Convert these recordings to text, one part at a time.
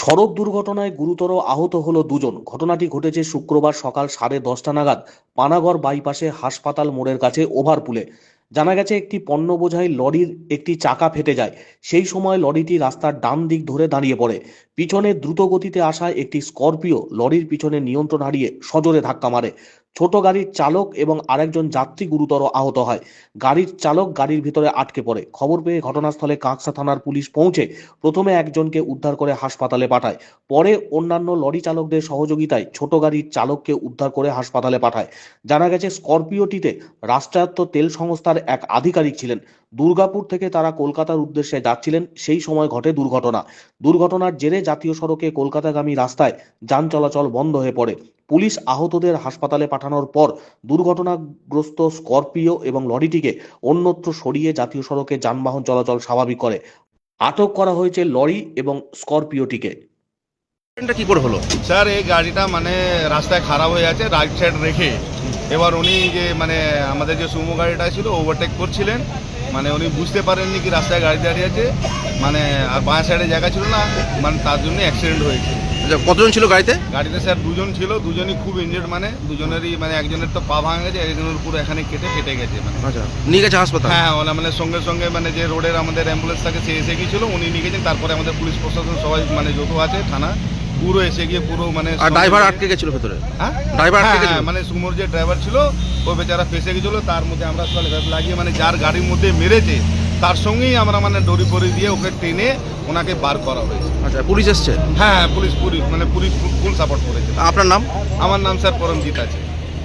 সড়ক দুর্ঘটনায় গুরুতর আহত হলো দুজন। ঘটনাটি ঘটেছে শুক্রবার সকাল 10:30 নাগাদ পানাগড় বাইপাসে হাসপাতাল মোড়ের কাছে ওভারপুলে। জানা গেছে, একটি পণ্য বোঝাই লরির একটি চাকা ফেটে যায়। সেই সময় লরিটি রাস্তার ডান দিক ধরে দাঁড়িয়ে পড়ে। পিছনে দ্রুত গতিতে আসা একটি স্করপিও লরির পিছনে নিয়ন্ত্রণ হারিয়ে সজোরে ধাক্কা মারে। ছোট গাড়ির চালক এবং আরেকজন যাত্রী গুরুতর আহত হয়। গাড়ির চালক গাড়ির ভিতরে আটকে পড়ে। খবর পেয়ে ঘটনাস্থলে কাঁকসা থানার পুলিশ পৌঁছে প্রথমে একজনকে উদ্ধার করে হাসপাতালে পাঠায়। পরে অন্যান্য লরি চালকদের সহযোগিতায় ছোট গাড়ির চালককে উদ্ধার করে হাসপাতালে পাঠায়। জানা গেছে, স্করপিওটিতে রাষ্ট্রায়ত্ত তেল সংস্থার এক আধিকারিক ছিলেন। দুর্গাপুর থেকে তারা কলকাতার উদ্দেশ্যে যাচ্ছিলেন, সেই সময় ঘটে দুর্ঘটনার জেরে জাতীয় সড়কে কলকাতাগামী রাস্তায় যান চলাচল বন্ধ হয়ে পড়ে। পুলিশ আহতদের হাসপাতালে পাঠানোর পর দুর্ঘটনাগ্রস্ত স্করপিও এবং লরিটিকে অন্যত্র সরিয়ে জাতীয় সড়কে যানবাহন চলাচল স্বাভাবিক করে। আটক করা হয়েছে লরি এবং স্করপিওটিকে। এটা কি করে হলো? স্যার, এই গাড়িটা মানে রাস্তায় খারাপ হয়ে আছে, রাইট সাইড রেখে এবার উনি যে মানে আমাদের যে সুমো গাড়িটা ছিল ওভারটেক করছিলেন, মানে উনি বুঝতে পারেননি কি রাস্তায় গাড়ি দাঁড়িয়ে আছে, মানে আর বাঁ সাইডে জায়গা ছিল না, মানে তার জন্য অ্যাক্সিডেন্ট হয়েছে। কতজন ছিল গাড়িতে? গাড়িতে স্যার দুজন ছিল, দুজনই খুব ইনজুর্ড, মানে দুজনেরই মানে একজনের তো পা ভাঙা গেছে, একজনের পুরো এখানে কেটে গেছে মানে। আচ্ছা, নিয়ে গেছে হাসপাতাল? হ্যাঁ, ওরা মানে সঙ্গে সঙ্গে মানে যে রোডের আমাদের অ্যাম্বুলেন্স থাকে সে এসে গিয়েছিল, উনি নিয়ে গেছেন। তারপরে আমাদের পুলিশ প্রশাসন সবাই মানে যত আছে থানা পুরো এসে গিয়ে পুরো মানে। আর ড্রাইভার আটকে গেছিল ভেতরে? হ্যাঁ, ড্রাইভার আটকে গেছিল, মানে সুমোর যে ড্রাইভার ছিল ওই বেচারা ফেসে গেছিল। তার মধ্যে আমরা সবাই লাগিয়ে মানে যার গাড়ির মধ্যে মেরেছে তার সঙ্গেই আমরা মানে দড়ি পরি দিয়ে ওকে টেনে ওনাকে বার করা হয়েছে। আচ্ছা, পুলিশ এসছে? হ্যাঁ, পুলিশ মানে পুলিশ ফুল সাপোর্ট করেছে। আপনার নাম? আমার নাম স্যার পরমজিৎ আছে।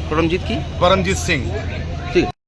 পরমজিৎ কি? পরমজিৎ সিং। ঠিক।